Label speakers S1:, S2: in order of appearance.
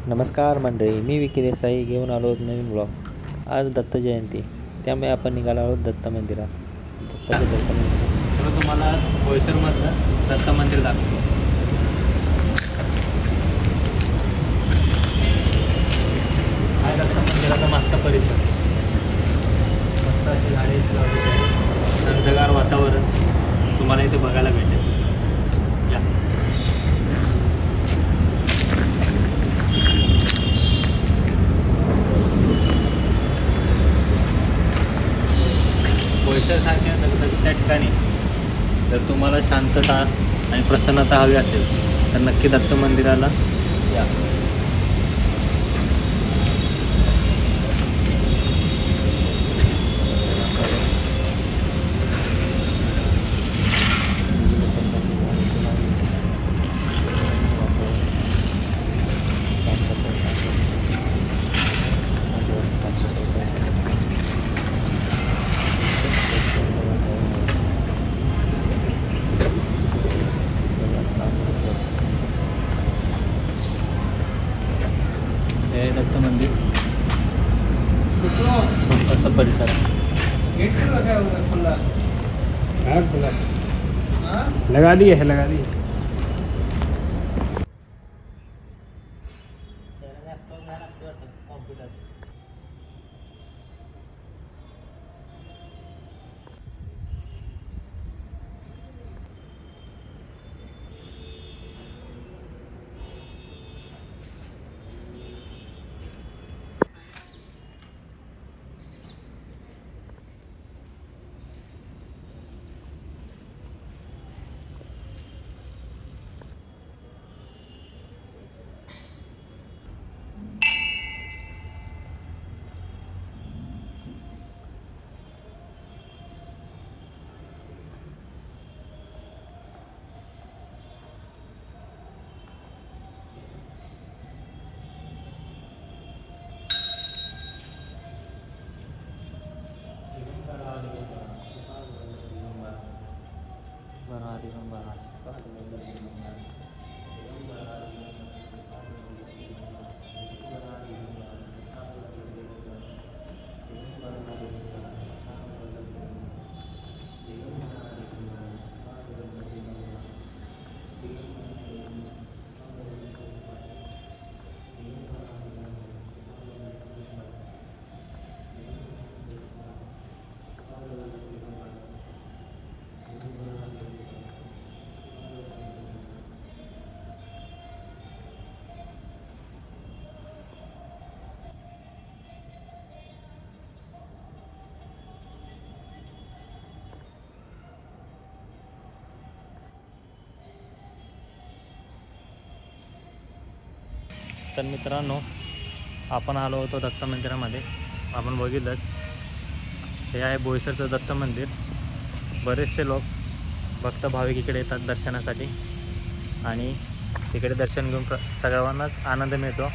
S1: नमस्कार मंडळी, मी विकी देसाई घेऊन आलो नवीन ब्लॉग. आज दत्त जयंती, त्यामुळे आपण निघालो आहोत दत्त मंदिरात. दत्ताचे दर्शन
S2: तर तुम्हाला बोईसरमधलं दत्त मंदिर दाखवतो. हा दत्त मंदिराचा मागचा परिसर. मस्त अशी झाडे लावलेली आहेत. थंडगार वातावरण तुम्हाला इथे बघायला भेटेल. या बोईसरसारख्या दगदगीच्या ठिकाणी जर तुम्हाला शांतता आणि प्रसन्नता हवी असेल तर नक्की दत्त मंदिराला या. हे दत्त मंदिर असं परिसर
S3: लगा दिए है, लगा दिए.
S2: तर मित्रांनो, आपण आलो होतो दत्त मंदिरामध्ये. आपण बघितलंच, हे आहे बोईसरचं दत्त मंदिर. बरेचसे लोक भक्त भाविक इकडे येतात दर्शनासाठी आणि तिकडे दर्शन घेऊन सगळ्यांनाच आनंद मिळतो.